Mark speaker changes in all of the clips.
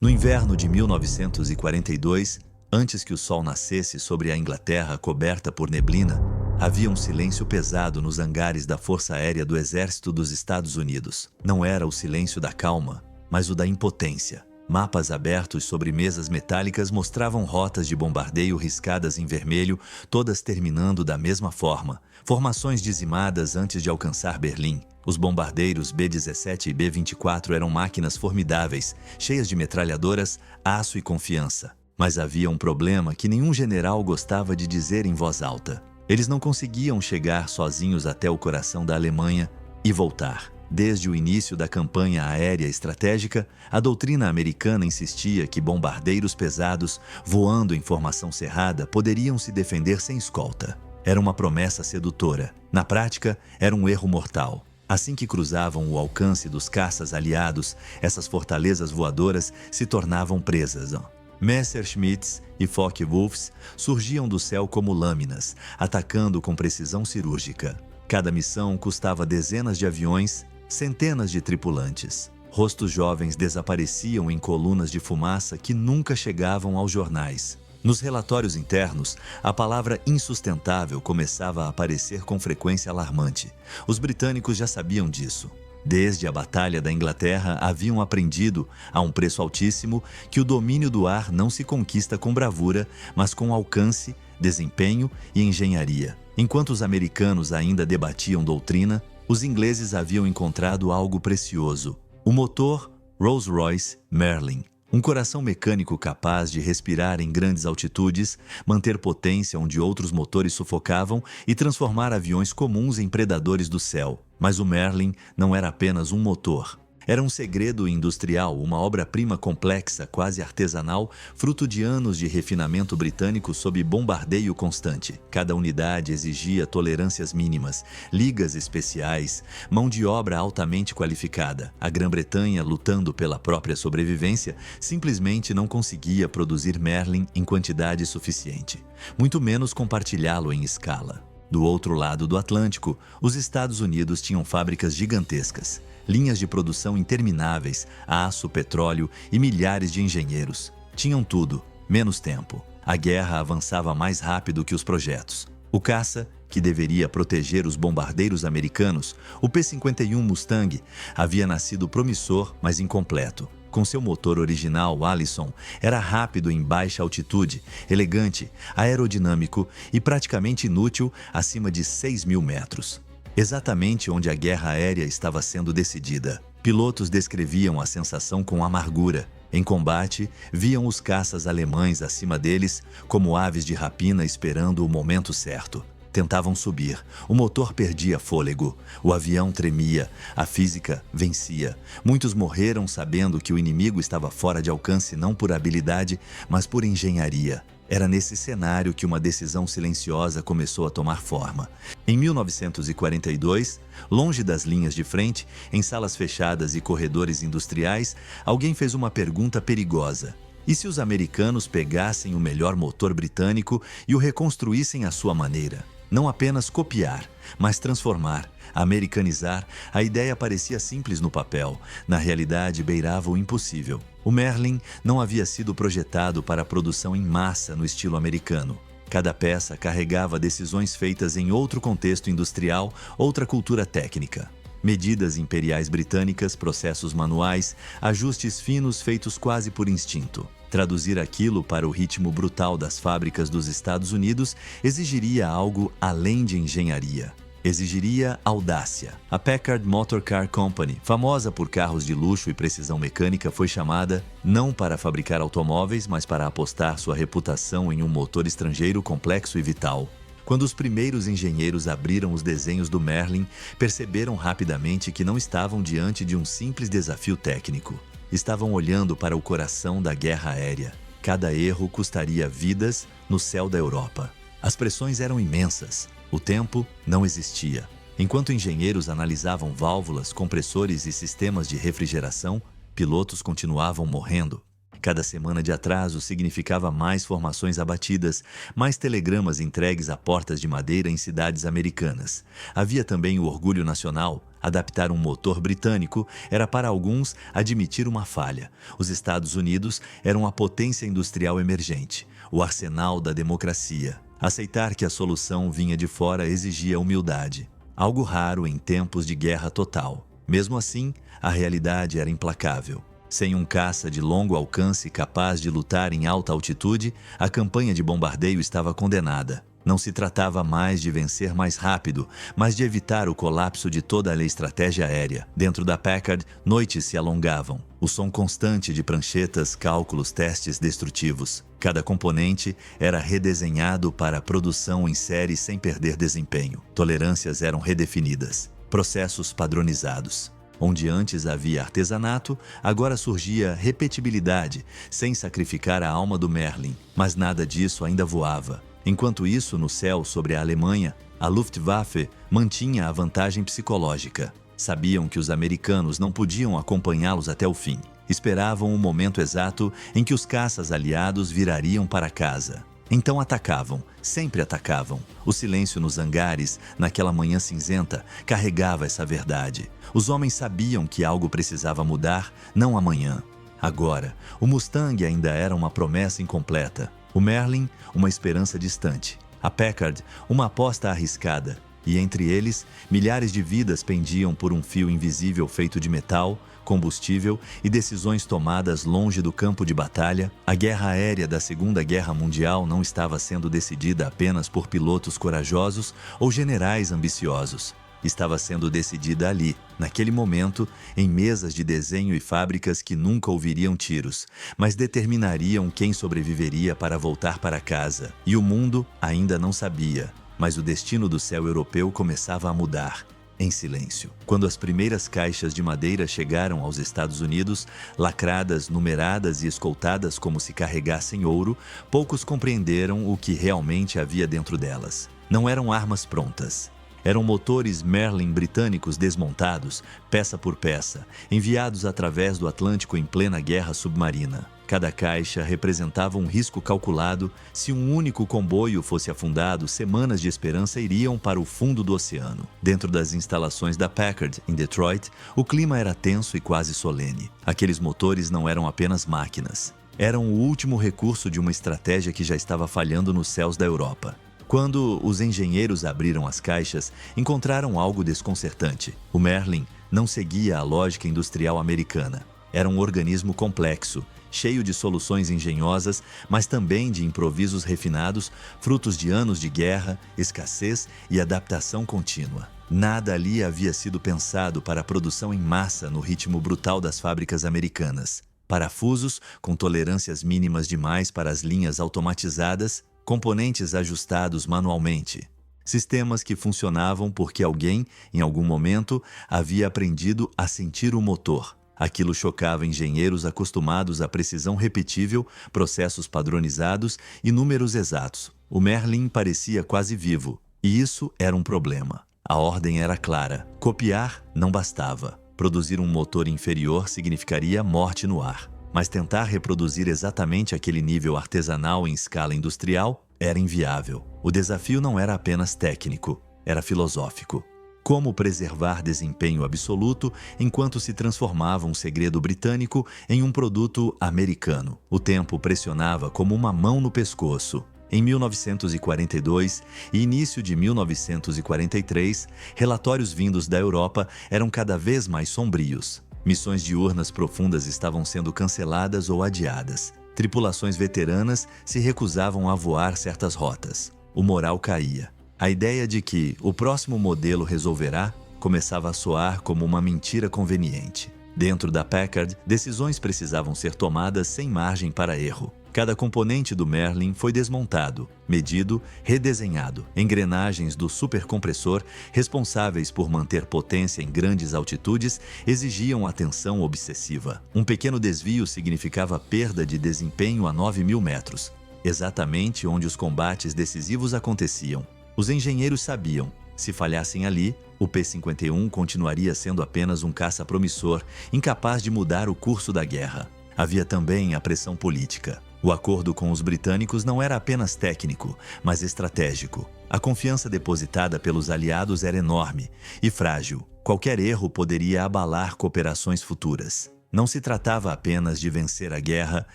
Speaker 1: No inverno de 1942, antes que o sol nascesse sobre a Inglaterra coberta por neblina, havia um silêncio pesado nos hangares da Força Aérea do Exército dos Estados Unidos. Não era o silêncio da calma, mas o da impotência. Mapas abertos sobre mesas metálicas mostravam rotas de bombardeio riscadas em vermelho, todas terminando da mesma forma. Formações dizimadas antes de alcançar Berlim. Os bombardeiros B-17 e B-24 eram máquinas formidáveis, cheias de metralhadoras, aço e confiança. Mas havia um problema que nenhum general gostava de dizer em voz alta. Eles não conseguiam chegar sozinhos até o coração da Alemanha e voltar. Desde o início da campanha aérea estratégica, a doutrina americana insistia que bombardeiros pesados, voando em formação cerrada, poderiam se defender sem escolta. Era uma promessa sedutora. Na prática, era um erro mortal. Assim que cruzavam o alcance dos caças aliados, essas fortalezas voadoras se tornavam presas. Messerschmitts e Focke-Wulfs surgiam do céu como lâminas, atacando com precisão cirúrgica. Cada missão custava dezenas de aviões, centenas de tripulantes. Rostos jovens desapareciam em colunas de fumaça que nunca chegavam aos jornais. Nos relatórios internos, a palavra insustentável começava a aparecer com frequência alarmante. Os britânicos já sabiam disso. Desde a Batalha da Inglaterra, haviam aprendido, a um preço altíssimo, que o domínio do ar não se conquista com bravura, mas com alcance, desempenho e engenharia. Enquanto os americanos ainda debatiam doutrina, os ingleses haviam encontrado algo precioso: o motor Rolls-Royce Merlin. Um coração mecânico capaz de respirar em grandes altitudes, manter potência onde outros motores sufocavam e transformar aviões comuns em predadores do céu. Mas o Merlin não era apenas um motor. Era um segredo industrial, uma obra-prima complexa, quase artesanal, fruto de anos de refinamento britânico sob bombardeio constante. Cada unidade exigia tolerâncias mínimas, ligas especiais, mão de obra altamente qualificada. A Grã-Bretanha, lutando pela própria sobrevivência, simplesmente não conseguia produzir Merlin em quantidade suficiente, muito menos compartilhá-lo em escala. Do outro lado do Atlântico, os Estados Unidos tinham fábricas gigantescas, linhas de produção intermináveis, aço, petróleo e milhares de engenheiros. Tinham tudo, menos tempo. A guerra avançava mais rápido que os projetos. O caça, que deveria proteger os bombardeiros americanos, o P-51 Mustang, havia nascido promissor, mas incompleto. Com seu motor original, Allison, era rápido em baixa altitude, elegante, aerodinâmico e praticamente inútil acima de 6.000 metros. Exatamente onde a guerra aérea estava sendo decidida. Pilotos descreviam a sensação com amargura. Em combate, viam os caças alemães acima deles como aves de rapina esperando o momento certo. Tentavam subir, o motor perdia fôlego, o avião tremia, a física vencia. Muitos morreram sabendo que o inimigo estava fora de alcance não por habilidade, mas por engenharia. Era nesse cenário que uma decisão silenciosa começou a tomar forma. Em 1942, longe das linhas de frente, em salas fechadas e corredores industriais, alguém fez uma pergunta perigosa. E se os americanos pegassem o melhor motor britânico e o reconstruíssem à sua maneira? Não apenas copiar, mas transformar, americanizar, a ideia parecia simples no papel. Na realidade, beirava o impossível. O Merlin não havia sido projetado para produção em massa no estilo americano. Cada peça carregava decisões feitas em outro contexto industrial, outra cultura técnica. Medidas imperiais britânicas, processos manuais, ajustes finos feitos quase por instinto. Traduzir aquilo para o ritmo brutal das fábricas dos Estados Unidos exigiria algo além de engenharia. Exigiria audácia. A Packard Motor Car Company, famosa por carros de luxo e precisão mecânica, foi chamada não para fabricar automóveis, mas para apostar sua reputação em um motor estrangeiro complexo e vital. Quando os primeiros engenheiros abriram os desenhos do Merlin, perceberam rapidamente que não estavam diante de um simples desafio técnico. Estavam olhando para o coração da guerra aérea. Cada erro custaria vidas no céu da Europa. As pressões eram imensas. O tempo não existia. Enquanto engenheiros analisavam válvulas, compressores e sistemas de refrigeração, pilotos continuavam morrendo. Cada semana de atraso significava mais formações abatidas, mais telegramas entregues a portas de madeira em cidades americanas. Havia também o orgulho nacional, Adaptar um motor britânico era para alguns admitir uma falha. Os Estados Unidos eram a potência industrial emergente, o arsenal da democracia. Aceitar que a solução vinha de fora exigia humildade, algo raro em tempos de guerra total. Mesmo assim, a realidade era implacável. Sem um caça de longo alcance capaz de lutar em alta altitude, a campanha de bombardeio estava condenada. Não se tratava mais de vencer mais rápido, mas de evitar o colapso de toda a estratégia aérea. Dentro da Packard, noites se alongavam. O som constante de pranchetas, cálculos, testes destrutivos. Cada componente era redesenhado para a produção em série sem perder desempenho. Tolerâncias eram redefinidas. Processos padronizados. Onde antes havia artesanato, agora surgia repetibilidade, sem sacrificar a alma do Merlin. Mas nada disso ainda voava. Enquanto isso, no céu sobre a Alemanha, a Luftwaffe mantinha a vantagem psicológica. Sabiam que os americanos não podiam acompanhá-los até o fim. Esperavam o momento exato em que os caças aliados virariam para casa. Então atacavam, sempre atacavam. O silêncio nos hangares, naquela manhã cinzenta, carregava essa verdade. Os homens sabiam que algo precisava mudar, não amanhã. Agora, o Mustang ainda era uma promessa incompleta. O Merlin, uma esperança distante. A Packard, uma aposta arriscada. E entre eles, milhares de vidas pendiam por um fio invisível feito de metal, combustível e decisões tomadas longe do campo de batalha. A guerra aérea da Segunda Guerra Mundial não estava sendo decidida apenas por pilotos corajosos ou generais ambiciosos. Estava sendo decidida ali, naquele momento, em mesas de desenho e fábricas que nunca ouviriam tiros, mas determinariam quem sobreviveria para voltar para casa. E o mundo ainda não sabia, mas o destino do céu europeu começava a mudar, em silêncio. Quando as primeiras caixas de madeira chegaram aos Estados Unidos, lacradas, numeradas e escoltadas como se carregassem ouro, poucos compreenderam o que realmente havia dentro delas. Não eram armas prontas. Eram motores Merlin britânicos desmontados, peça por peça, enviados através do Atlântico em plena guerra submarina. Cada caixa representava um risco calculado. Se um único comboio fosse afundado, semanas de esperança iriam para o fundo do oceano. Dentro das instalações da Packard, em Detroit, o clima era tenso e quase solene. Aqueles motores não eram apenas máquinas. Eram o último recurso de uma estratégia que já estava falhando nos céus da Europa. Quando os engenheiros abriram as caixas, encontraram algo desconcertante. O Merlin não seguia a lógica industrial americana. Era um organismo complexo, cheio de soluções engenhosas, mas também de improvisos refinados, frutos de anos de guerra, escassez e adaptação contínua. Nada ali havia sido pensado para a produção em massa no ritmo brutal das fábricas americanas. Parafusos com tolerâncias mínimas demais para as linhas automatizadas, componentes ajustados manualmente. Sistemas que funcionavam porque alguém, em algum momento, havia aprendido a sentir o motor. Aquilo chocava engenheiros acostumados à precisão repetível, processos padronizados e números exatos. O Merlin parecia quase vivo, e isso era um problema. A ordem era clara: copiar não bastava. Produzir um motor inferior significaria morte no ar. Mas tentar reproduzir exatamente aquele nível artesanal em escala industrial era inviável. O desafio não era apenas técnico, era filosófico. Como preservar desempenho absoluto enquanto se transformava um segredo britânico em um produto americano? O tempo pressionava como uma mão no pescoço. Em 1942 e início de 1943, relatórios vindos da Europa eram cada vez mais sombrios. Missões diurnas profundas estavam sendo canceladas ou adiadas. Tripulações veteranas se recusavam a voar certas rotas. O moral caía. A ideia de que o próximo modelo resolverá começava a soar como uma mentira conveniente. Dentro da Packard, decisões precisavam ser tomadas sem margem para erro. Cada componente do Merlin foi desmontado, medido, redesenhado. Engrenagens do supercompressor, responsáveis por manter potência em grandes altitudes, exigiam atenção obsessiva. Um pequeno desvio significava perda de desempenho a 9.000 metros, exatamente onde os combates decisivos aconteciam. Os engenheiros sabiam, se falhassem ali, o P-51 continuaria sendo apenas um caça promissor, incapaz de mudar o curso da guerra. Havia também a pressão política. O acordo com os britânicos não era apenas técnico, mas estratégico. A confiança depositada pelos aliados era enorme e frágil. Qualquer erro poderia abalar cooperações futuras. Não se tratava apenas de vencer a guerra,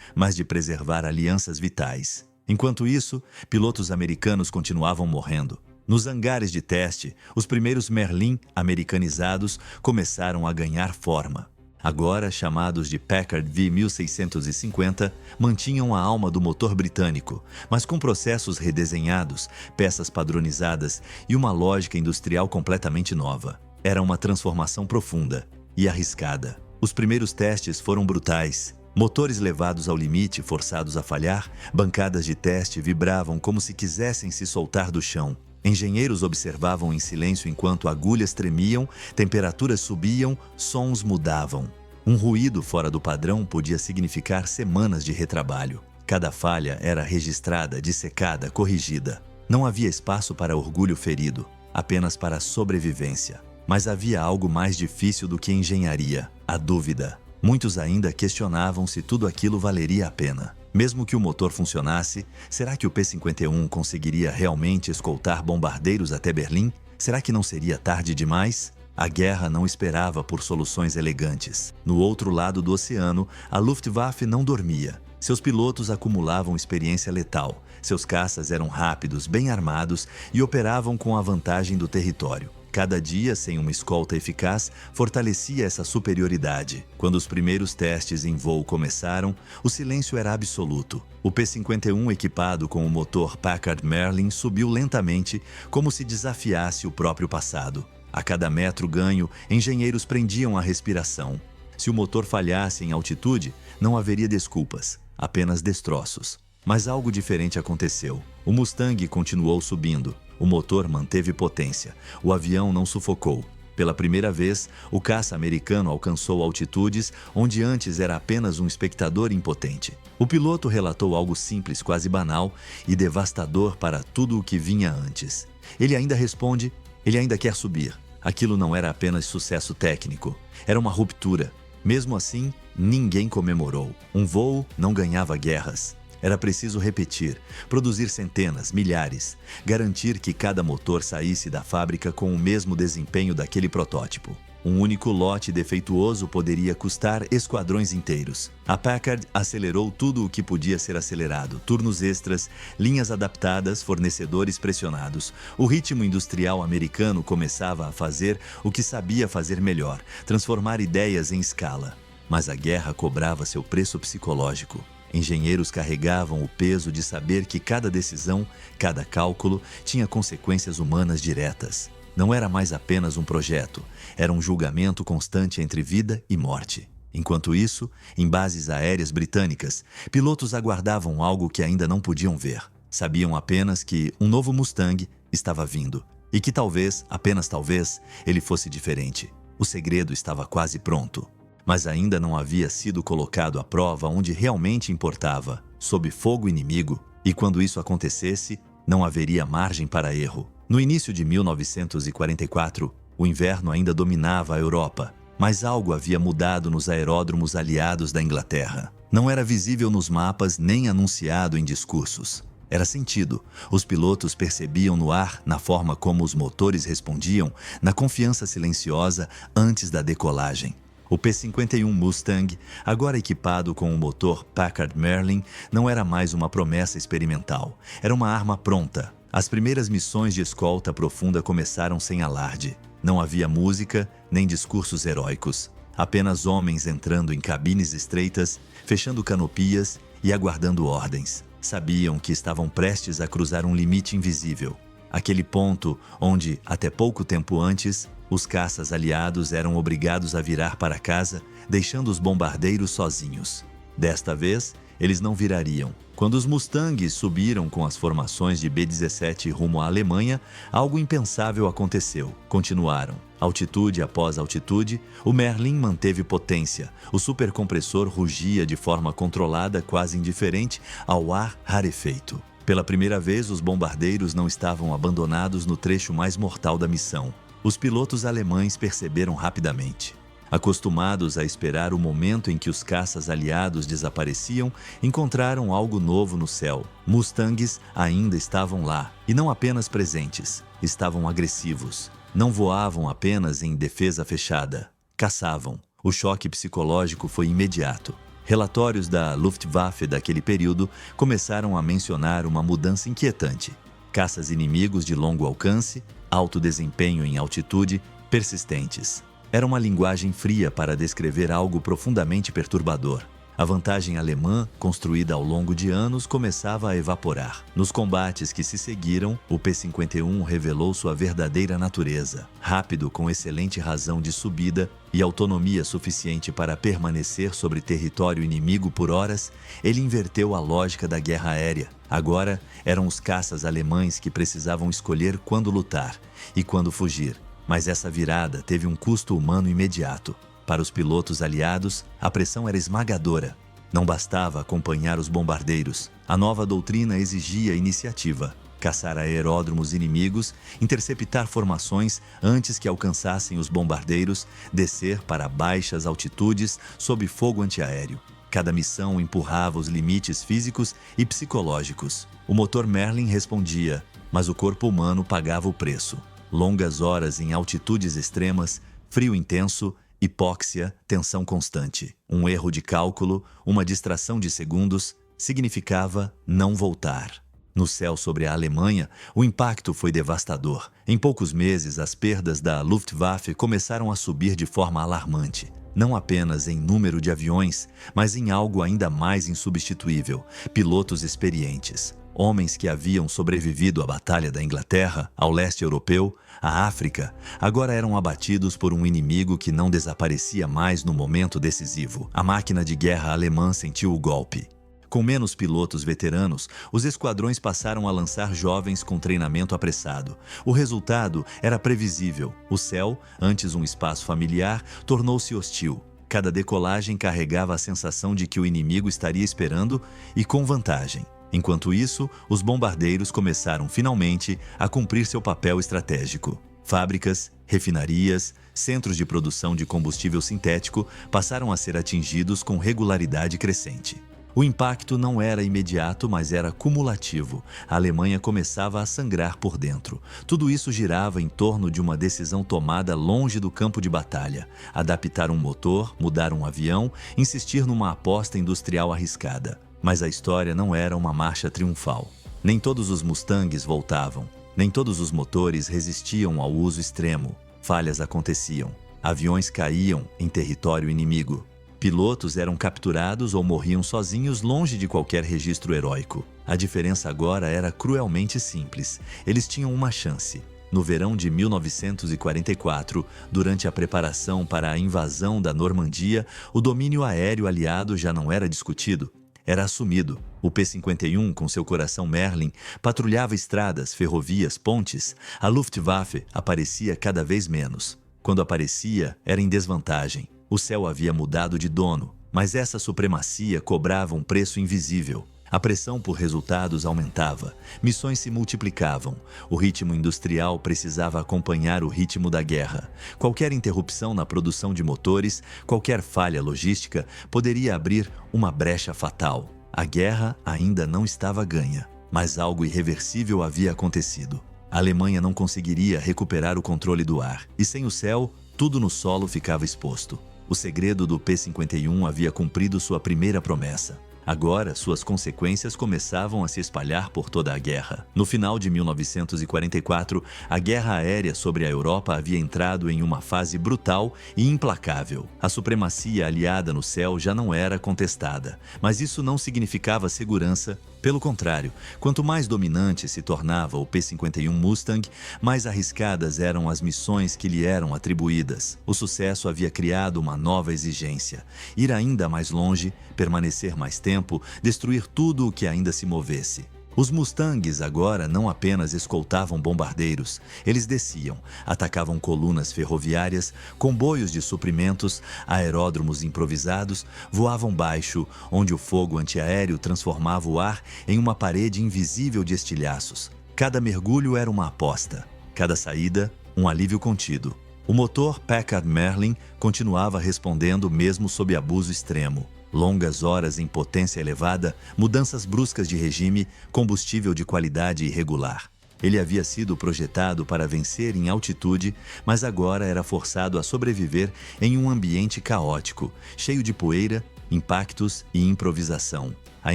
Speaker 1: mas de preservar alianças vitais. Enquanto isso, pilotos americanos continuavam morrendo. Nos hangares de teste, os primeiros Merlin americanizados começaram a ganhar forma. Agora chamados de Packard V1650, mantinham a alma do motor britânico, mas com processos redesenhados, peças padronizadas e uma lógica industrial completamente nova. Era uma transformação profunda e arriscada. Os primeiros testes foram brutais. Motores levados ao limite, forçados a falhar, bancadas de teste vibravam como se quisessem se soltar do chão. Engenheiros observavam em silêncio enquanto agulhas tremiam, temperaturas subiam, sons mudavam. Um ruído fora do padrão podia significar semanas de retrabalho. Cada falha era registrada, dissecada, corrigida. Não havia espaço para orgulho ferido, apenas para sobrevivência. Mas havia algo mais difícil do que engenharia: a dúvida. Muitos ainda questionavam se tudo aquilo valeria a pena. Mesmo que o motor funcionasse, será que o P-51 conseguiria realmente escoltar bombardeiros até Berlim? Será que não seria tarde demais? A guerra não esperava por soluções elegantes. No outro lado do oceano, a Luftwaffe não dormia. Seus pilotos acumulavam experiência letal. Seus caças eram rápidos, bem armados e operavam com a vantagem do território. Cada dia, sem uma escolta eficaz, fortalecia essa superioridade. Quando os primeiros testes em voo começaram, o silêncio era absoluto. O P-51, equipado com o motor Packard Merlin, subiu lentamente, como se desafiasse o próprio passado. A cada metro ganho, engenheiros prendiam a respiração. Se o motor falhasse em altitude, não haveria desculpas, apenas destroços. Mas algo diferente aconteceu. O Mustang continuou subindo. O motor manteve potência. O avião não sufocou. Pela primeira vez, o caça americano alcançou altitudes onde antes era apenas um espectador impotente. O piloto relatou algo simples, quase banal e devastador para tudo o que vinha antes. Ele ainda responde: ele ainda quer subir. Aquilo não era apenas sucesso técnico, era uma ruptura. Mesmo assim, ninguém comemorou. Um voo não ganhava guerras. Era preciso repetir, produzir centenas, milhares, garantir que cada motor saísse da fábrica com o mesmo desempenho daquele protótipo. Um único lote defeituoso poderia custar esquadrões inteiros. A Packard acelerou tudo o que podia ser acelerado: turnos extras, linhas adaptadas, fornecedores pressionados. O ritmo industrial americano começava a fazer o que sabia fazer melhor: transformar ideias em escala. Mas a guerra cobrava seu preço psicológico. Engenheiros carregavam o peso de saber que cada decisão, cada cálculo, tinha consequências humanas diretas. Não era mais apenas um projeto, era um julgamento constante entre vida e morte. Enquanto isso, em bases aéreas britânicas, pilotos aguardavam algo que ainda não podiam ver. Sabiam apenas que um novo Mustang estava vindo e que talvez, apenas talvez, ele fosse diferente. O segredo estava quase pronto. Mas ainda não havia sido colocado à prova onde realmente importava, sob fogo inimigo, e quando isso acontecesse, não haveria margem para erro. No início de 1944, o inverno ainda dominava a Europa, mas algo havia mudado nos aeródromos aliados da Inglaterra. Não era visível nos mapas nem anunciado em discursos. Era sentido. Os pilotos percebiam no ar, na forma como os motores respondiam, na confiança silenciosa antes da decolagem. O P-51 Mustang, agora equipado com o motor Packard Merlin, não era mais uma promessa experimental. Era uma arma pronta. As primeiras missões de escolta profunda começaram sem alarde. Não havia música, nem discursos heróicos. Apenas homens entrando em cabines estreitas, fechando canopias e aguardando ordens. Sabiam que estavam prestes a cruzar um limite invisível. Aquele ponto onde, até pouco tempo antes, os caças aliados eram obrigados a virar para casa, deixando os bombardeiros sozinhos. Desta vez, eles não virariam. Quando os Mustangs subiram com as formações de B-17 rumo à Alemanha, algo impensável aconteceu. Continuaram. Altitude após altitude, o Merlin manteve potência. O supercompressor rugia de forma controlada, quase indiferente ao ar rarefeito. Pela primeira vez, os bombardeiros não estavam abandonados no trecho mais mortal da missão. Os pilotos alemães perceberam rapidamente. Acostumados a esperar o momento em que os caças aliados desapareciam, encontraram algo novo no céu. Mustangs ainda estavam lá, e não apenas presentes, estavam agressivos. Não voavam apenas em defesa fechada, caçavam. O choque psicológico foi imediato. Relatórios da Luftwaffe daquele período começaram a mencionar uma mudança inquietante. Caças inimigos de longo alcance, alto desempenho em altitude, persistentes. Era uma linguagem fria para descrever algo profundamente perturbador. A vantagem alemã, construída ao longo de anos, começava a evaporar. Nos combates que se seguiram, o P-51 revelou sua verdadeira natureza. Rápido, com excelente razão de subida e autonomia suficiente para permanecer sobre território inimigo por horas, ele inverteu a lógica da guerra aérea. Agora, eram os caças alemães que precisavam escolher quando lutar e quando fugir. Mas essa virada teve um custo humano imediato. Para os pilotos aliados, a pressão era esmagadora. Não bastava acompanhar os bombardeiros. A nova doutrina exigia iniciativa. Caçar aeródromos inimigos, interceptar formações antes que alcançassem os bombardeiros, descer para baixas altitudes sob fogo antiaéreo. Cada missão empurrava os limites físicos e psicológicos. O motor Merlin respondia, mas o corpo humano pagava o preço. Longas horas em altitudes extremas, frio intenso, hipóxia, tensão constante. Um erro de cálculo, uma distração de segundos, significava não voltar. No céu sobre a Alemanha, o impacto foi devastador. Em poucos meses, as perdas da Luftwaffe começaram a subir de forma alarmante. Não apenas em número de aviões, mas em algo ainda mais insubstituível: pilotos experientes. Homens que haviam sobrevivido à Batalha da Inglaterra, ao leste europeu, à África, agora eram abatidos por um inimigo que não desaparecia mais no momento decisivo. A máquina de guerra alemã sentiu o golpe. Com menos pilotos veteranos, os esquadrões passaram a lançar jovens com treinamento apressado. O resultado era previsível. O céu, antes um espaço familiar, tornou-se hostil. Cada decolagem carregava a sensação de que o inimigo estaria esperando e com vantagem. Enquanto isso, os bombardeiros começaram finalmente a cumprir seu papel estratégico. Fábricas, refinarias, centros de produção de combustível sintético passaram a ser atingidos com regularidade crescente. O impacto não era imediato, mas era cumulativo. A Alemanha começava a sangrar por dentro. Tudo isso girava em torno de uma decisão tomada longe do campo de batalha: adaptar um motor, mudar um avião, insistir numa aposta industrial arriscada. Mas a história não era uma marcha triunfal. Nem todos os Mustangs voltavam. Nem todos os motores resistiam ao uso extremo. Falhas aconteciam. Aviões caíam em território inimigo. Pilotos eram capturados ou morriam sozinhos longe de qualquer registro heróico. A diferença agora era cruelmente simples. Eles tinham uma chance. No verão de 1944, durante a preparação para a invasão da Normandia, o domínio aéreo aliado já não era discutido. Era assumido. O P-51, com seu coração Merlin, patrulhava estradas, ferrovias, pontes. A Luftwaffe aparecia cada vez menos. Quando aparecia, era em desvantagem. O céu havia mudado de dono, mas essa supremacia cobrava um preço invisível. A pressão por resultados aumentava, missões se multiplicavam, o ritmo industrial precisava acompanhar o ritmo da guerra. Qualquer interrupção na produção de motores, qualquer falha logística poderia abrir uma brecha fatal. A guerra ainda não estava ganha, mas algo irreversível havia acontecido. A Alemanha não conseguiria recuperar o controle do ar, e sem o céu, tudo no solo ficava exposto. O segredo do P-51 havia cumprido sua primeira promessa. Agora, suas consequências começavam a se espalhar por toda a guerra. No final de 1944, a guerra aérea sobre a Europa havia entrado em uma fase brutal e implacável. A supremacia aliada no céu já não era contestada, mas isso não significava segurança. Pelo contrário, quanto mais dominante se tornava o P-51 Mustang, mais arriscadas eram as missões que lhe eram atribuídas. O sucesso havia criado uma nova exigência: ir ainda mais longe, permanecer mais tempo, destruir tudo o que ainda se movesse. Os Mustangs agora não apenas escoltavam bombardeiros, eles desciam, atacavam colunas ferroviárias, comboios de suprimentos, aeródromos improvisados, voavam baixo, onde o fogo antiaéreo transformava o ar em uma parede invisível de estilhaços. Cada mergulho era uma aposta, cada saída, um alívio contido. O motor Packard Merlin continuava respondendo mesmo sob abuso extremo. Longas horas em potência elevada, mudanças bruscas de regime, combustível de qualidade irregular. Ele havia sido projetado para vencer em altitude, mas agora era forçado a sobreviver em um ambiente caótico, cheio de poeira, impactos e improvisação. A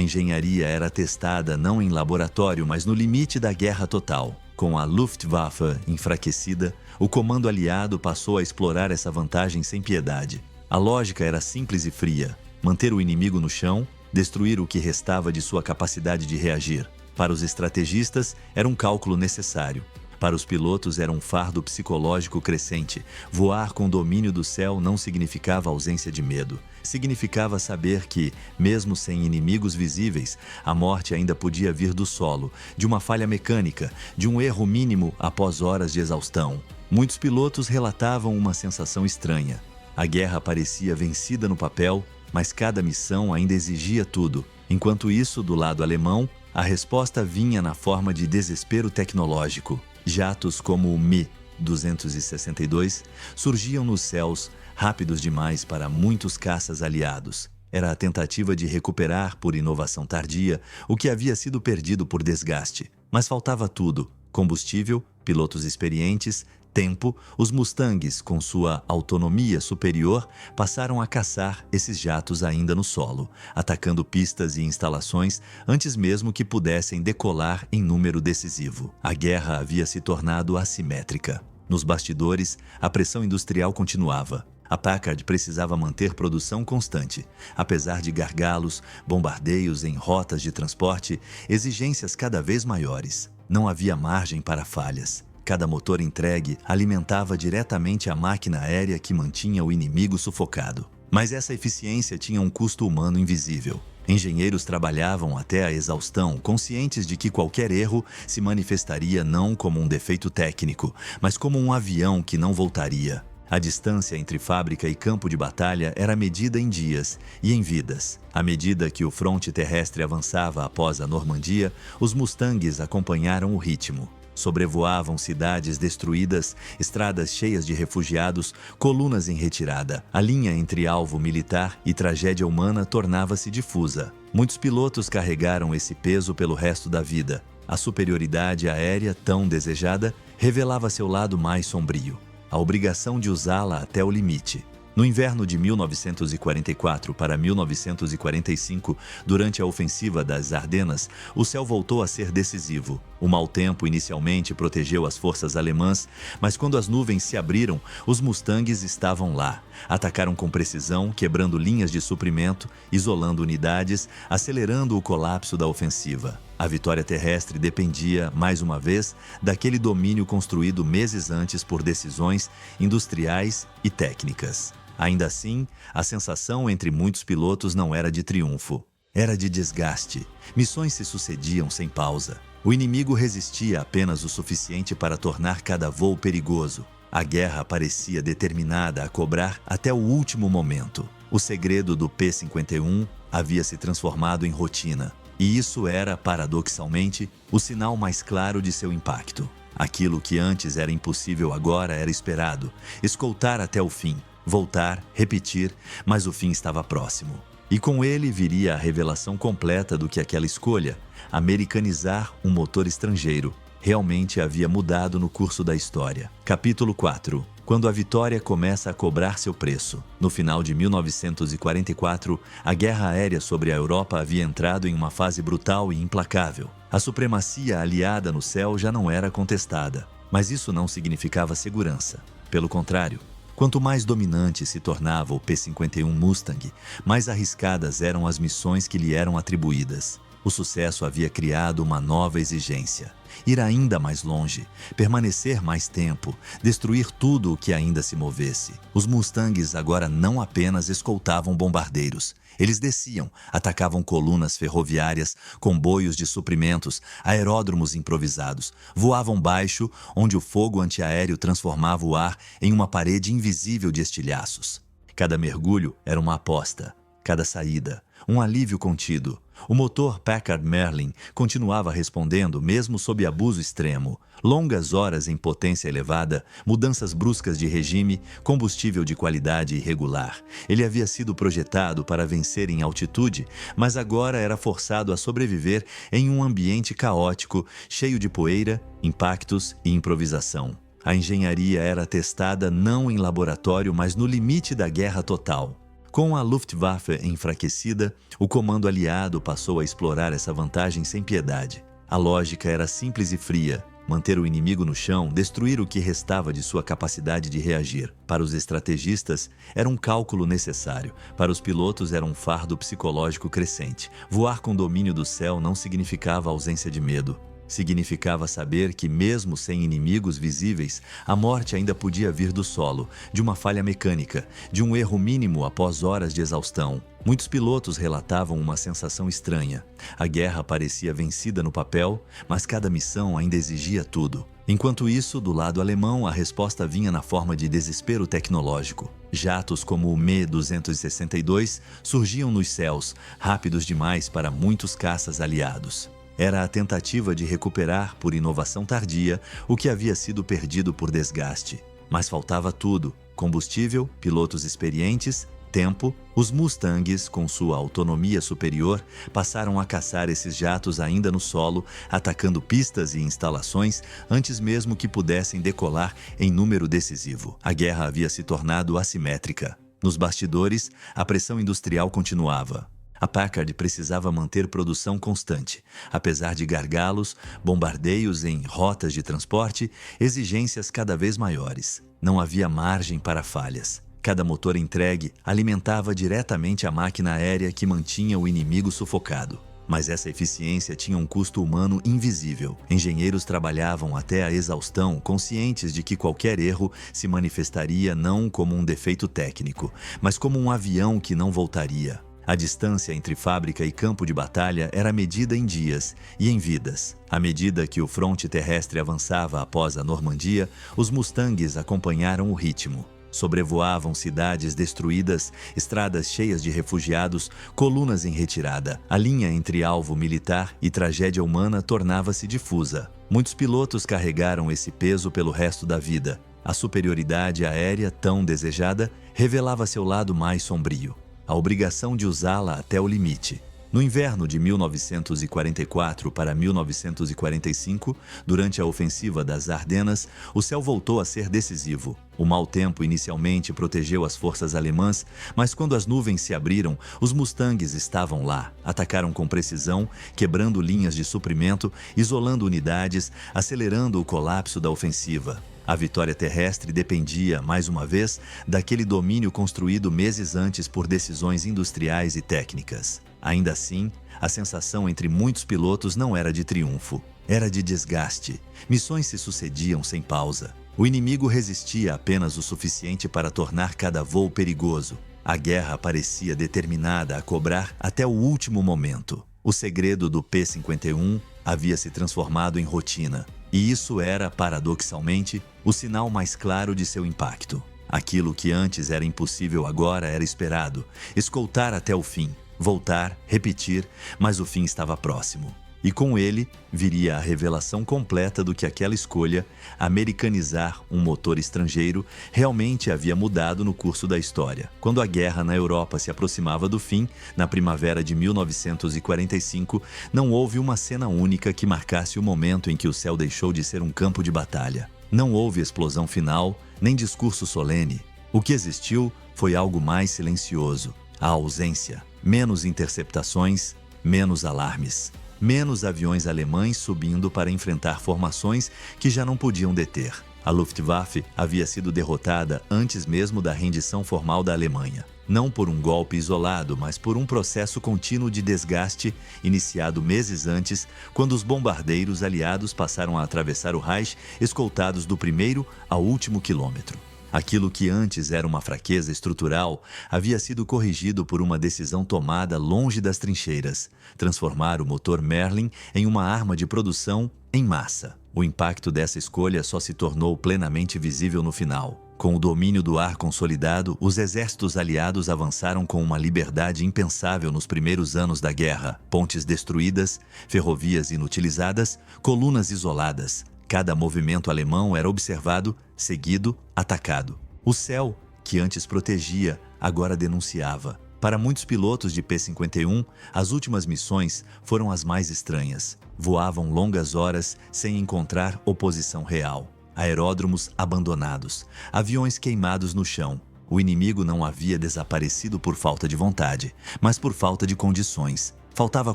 Speaker 1: engenharia era testada não em laboratório, mas no limite da guerra total. Com a Luftwaffe enfraquecida, o comando aliado passou a explorar essa vantagem sem piedade. A lógica era simples e fria: manter o inimigo no chão, destruir o que restava de sua capacidade de reagir. Para os estrategistas, era um cálculo necessário. Para os pilotos, era um fardo psicológico crescente. Voar com domínio do céu não significava ausência de medo. Significava saber que, mesmo sem inimigos visíveis, a morte ainda podia vir do solo, de uma falha mecânica, de um erro mínimo após horas de exaustão. Muitos pilotos relatavam uma sensação estranha. A guerra parecia vencida no papel, mas cada missão ainda exigia tudo. Enquanto isso, do lado alemão, a resposta vinha na forma de desespero tecnológico. Jatos como o Mi-262 surgiam nos céus, rápidos demais para muitos caças aliados. Era a tentativa de recuperar, por inovação tardia, o que havia sido perdido por desgaste. Mas faltava tudo: combustível, pilotos experientes, tempo. Os Mustangs, com sua autonomia superior, passaram a caçar esses jatos ainda no solo, atacando pistas e instalações antes mesmo que pudessem decolar em número decisivo. A guerra havia se tornado assimétrica. Nos bastidores, a pressão industrial continuava. A Packard precisava manter produção constante. Apesar de gargalos, bombardeios em rotas de transporte, exigências cada vez maiores. Não havia margem para falhas. Cada motor entregue alimentava diretamente a máquina aérea que mantinha o inimigo sufocado. Mas essa eficiência tinha um custo humano invisível. Engenheiros trabalhavam até a exaustão, conscientes de que qualquer erro se manifestaria não como um defeito técnico, mas como um avião que não voltaria. A distância entre fábrica e campo de batalha era medida em dias e em vidas. À medida que o fronte terrestre avançava após a Normandia, os Mustangs acompanharam o ritmo. Sobrevoavam cidades destruídas, estradas cheias de refugiados, colunas em retirada. A linha entre alvo militar e tragédia humana tornava-se difusa. Muitos pilotos carregaram esse peso pelo resto da vida. A superioridade aérea, tão desejada, revelava seu lado mais sombrio. A obrigação de usá-la até o limite. No inverno de 1944 para 1945, durante a ofensiva das Ardenas, o céu voltou a ser decisivo. O mau tempo inicialmente protegeu as forças alemãs, mas quando as nuvens se abriram, os Mustangs estavam lá. Atacaram com precisão, quebrando linhas de suprimento, isolando unidades, acelerando o colapso da ofensiva. A vitória terrestre dependia, mais uma vez, daquele domínio construído meses antes por decisões industriais e técnicas. Ainda assim, a sensação entre muitos pilotos não era de triunfo. Era de desgaste. Missões se sucediam sem pausa. O inimigo resistia apenas o suficiente para tornar cada voo perigoso. A guerra parecia determinada a cobrar até o último momento. O segredo do P-51 havia se transformado em rotina. E isso era, paradoxalmente, o sinal mais claro de seu impacto. Aquilo que antes era impossível agora era esperado. Escoltar até o fim. Voltar, repetir, mas o fim estava próximo. E com ele viria a revelação completa do que aquela escolha, americanizar um motor estrangeiro, realmente havia mudado no curso da história. Capítulo 4. Quando a vitória começa a cobrar seu preço. No final de 1944, a guerra aérea sobre a Europa havia entrado em uma fase brutal e implacável. A supremacia aliada no céu já não era contestada, mas isso não significava segurança. Pelo contrário, quanto mais dominante se tornava o P-51 Mustang, mais arriscadas eram as missões que lhe eram atribuídas. O sucesso havia criado uma nova exigência: ir ainda mais longe, permanecer mais tempo, destruir tudo o que ainda se movesse. Os Mustangs agora não apenas escoltavam bombardeiros. Eles desciam, atacavam colunas ferroviárias, comboios de suprimentos, aeródromos improvisados, voavam baixo, onde o fogo antiaéreo transformava o ar em uma parede invisível de estilhaços. Cada mergulho era uma aposta. cada saída, um alívio contido. O motor Packard Merlin continuava respondendo mesmo sob abuso extremo. Longas horas em potência elevada, mudanças bruscas de regime, combustível de qualidade irregular. Ele havia sido projetado para vencer em altitude, mas agora era forçado a sobreviver em um ambiente caótico, cheio de poeira, impactos e improvisação. A engenharia era testada não em laboratório, mas no limite da guerra total. Com a Luftwaffe enfraquecida, o comando aliado passou a explorar essa vantagem sem piedade. A lógica era simples e fria: manter o inimigo no chão, destruir o que restava de sua capacidade de reagir. Para os estrategistas, era um cálculo necessário. Para os pilotos, era um fardo psicológico crescente. Voar com domínio do céu não significava ausência de medo. Significava saber que, mesmo sem inimigos visíveis, a morte ainda podia vir do solo, de uma falha mecânica, de um erro mínimo após horas de exaustão. Muitos pilotos relatavam uma sensação estranha. A guerra parecia vencida no papel, mas cada missão ainda exigia tudo. Enquanto isso, do lado alemão, a resposta vinha na forma de desespero tecnológico. Jatos como o Me-262 surgiam nos céus, rápidos demais para muitos caças aliados. Era a tentativa de recuperar, por inovação tardia, o que havia sido perdido por desgaste. Mas faltava tudo: combustível, pilotos experientes, tempo. Os Mustangs, com sua autonomia superior, passaram a caçar esses jatos ainda no solo, atacando pistas e instalações antes mesmo que pudessem decolar em número decisivo. A guerra havia se tornado assimétrica. Nos bastidores, a pressão industrial continuava. A Packard precisava manter produção constante, apesar de gargalos, bombardeios em rotas de transporte, exigências cada vez maiores. Não havia margem para falhas. Cada motor entregue alimentava diretamente a máquina aérea que mantinha o inimigo sufocado. Mas essa eficiência tinha um custo humano invisível. Engenheiros trabalhavam até a exaustão, conscientes de que qualquer erro se manifestaria não como um defeito técnico, mas como um avião que não voltaria. A distância entre fábrica e campo de batalha era medida em dias e em vidas. À medida que o fronte terrestre avançava após a Normandia, os Mustangs acompanharam o ritmo. Sobrevoavam cidades destruídas, estradas cheias de refugiados, colunas em retirada. A linha entre alvo militar e tragédia humana tornava-se difusa. Muitos pilotos carregaram esse peso pelo resto da vida. A superioridade aérea tão desejada revelava seu lado mais sombrio. A obrigação de usá-la até o limite. No inverno de 1944 para 1945, durante a ofensiva das Ardenas, o céu voltou a ser decisivo. O mau tempo inicialmente protegeu as forças alemãs, mas quando as nuvens se abriram, os Mustangs estavam lá. Atacaram com precisão, quebrando linhas de suprimento, isolando unidades, acelerando o colapso da ofensiva. A vitória terrestre dependia, mais uma vez, daquele domínio construído meses antes por decisões industriais e técnicas. Ainda assim, a sensação entre muitos pilotos não era de triunfo, era de desgaste. Missões se sucediam sem pausa. O inimigo resistia apenas o suficiente para tornar cada voo perigoso. A guerra parecia determinada a cobrar até o último momento. O segredo do P-51 havia se transformado em rotina. E isso era, paradoxalmente, o sinal mais claro de seu impacto. Aquilo que antes era impossível agora era esperado. Escoltar até o fim, voltar, repetir, mas o fim estava próximo. E com ele viria a revelação completa do que aquela escolha, americanizar um motor estrangeiro, realmente havia mudado no curso da história. Quando a guerra na Europa se aproximava do fim, na primavera de 1945, não houve uma cena única que marcasse o momento em que o céu deixou de ser um campo de batalha. Não houve explosão final, nem discurso solene. O que existiu foi algo mais silencioso: a ausência. Menos interceptações, menos alarmes. Menos aviões alemães subindo para enfrentar formações que já não podiam deter. A Luftwaffe havia sido derrotada antes mesmo da rendição formal da Alemanha. Não por um golpe isolado, mas por um processo contínuo de desgaste iniciado meses antes, quando os bombardeiros aliados passaram a atravessar o Reich escoltados do primeiro ao último quilômetro. Aquilo que antes era uma fraqueza estrutural havia sido corrigido por uma decisão tomada longe das trincheiras: transformar o motor Merlin em uma arma de produção em massa. O impacto dessa escolha só se tornou plenamente visível no final. Com o domínio do ar consolidado, os exércitos aliados avançaram com uma liberdade impensável nos primeiros anos da guerra. Pontes destruídas, ferrovias inutilizadas, colunas isoladas. Cada movimento alemão era observado, seguido, atacado. O céu, que antes protegia, agora denunciava. Para muitos pilotos de P-51, as últimas missões foram as mais estranhas. Voavam longas horas sem encontrar oposição real. Aeródromos abandonados, aviões queimados no chão. O inimigo não havia desaparecido por falta de vontade, mas por falta de condições. Faltava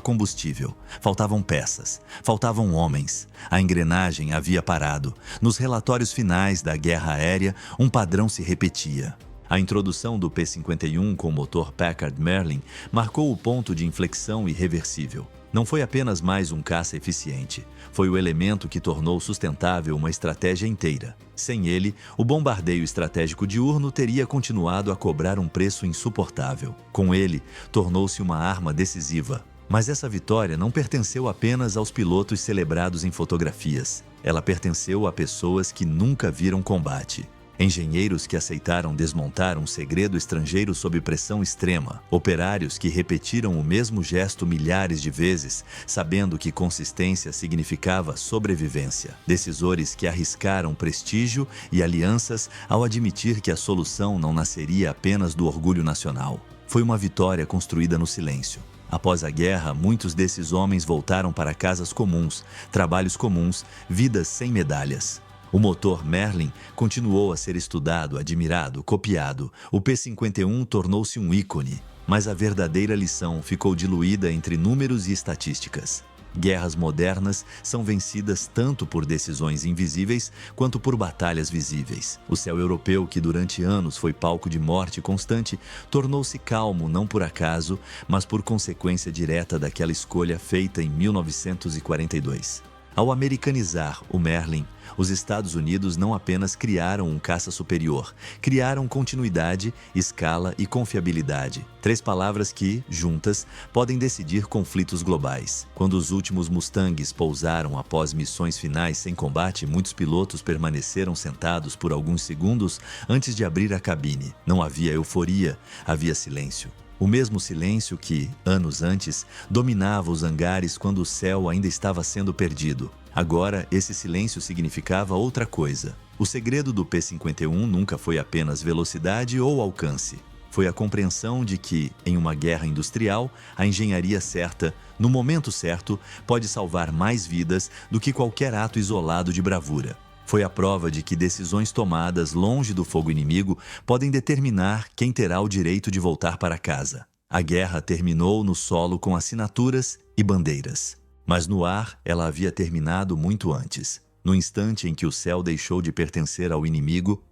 Speaker 1: combustível, faltavam peças, faltavam homens. A engrenagem havia parado. Nos relatórios finais da guerra aérea, um padrão se repetia. A introdução do P-51 com motor Packard Merlin marcou o ponto de inflexão irreversível. Não foi apenas mais um caça eficiente, foi o elemento que tornou sustentável uma estratégia inteira. Sem ele, o bombardeio estratégico diurno teria continuado a cobrar um preço insuportável. Com ele, tornou-se uma arma decisiva. Mas essa vitória não pertenceu apenas aos pilotos celebrados em fotografias. Ela pertenceu a pessoas que nunca viram combate. Engenheiros que aceitaram desmontar um segredo estrangeiro sob pressão extrema. Operários que repetiram o mesmo gesto milhares de vezes, sabendo que consistência significava sobrevivência. Decisores que arriscaram prestígio e alianças ao admitir que a solução não nasceria apenas do orgulho nacional. Foi uma vitória construída no silêncio. Após a guerra, muitos desses homens voltaram para casas comuns, trabalhos comuns, vidas sem medalhas. O motor Merlin continuou a ser estudado, admirado, copiado. O P-51 tornou-se um ícone, mas a verdadeira lição ficou diluída entre números e estatísticas. Guerras modernas são vencidas tanto por decisões invisíveis quanto por batalhas visíveis. O céu europeu, que durante anos foi palco de morte constante, tornou-se calmo não por acaso, mas por consequência direta daquela escolha feita em 1942. Ao americanizar o Merlin, os Estados Unidos não apenas criaram um caça superior, criaram continuidade, escala e confiabilidade. Três palavras que, juntas, podem decidir conflitos globais. Quando os últimos Mustangs pousaram após missões finais sem combate, muitos pilotos permaneceram sentados por alguns segundos antes de abrir a cabine. Não havia euforia, havia silêncio. O mesmo silêncio que, anos antes, dominava os hangares quando o céu ainda estava sendo perdido. Agora, esse silêncio significava outra coisa. O segredo do P-51 nunca foi apenas velocidade ou alcance. Foi a compreensão de que, em uma guerra industrial, a engenharia certa, no momento certo, pode salvar mais vidas do que qualquer ato isolado de bravura. Foi a prova de que decisões tomadas longe do fogo inimigo podem determinar quem terá o direito de voltar para casa. A guerra terminou no solo com assinaturas e bandeiras. Mas no ar, ela havia terminado muito antes. No instante em que o céu deixou de pertencer ao inimigo,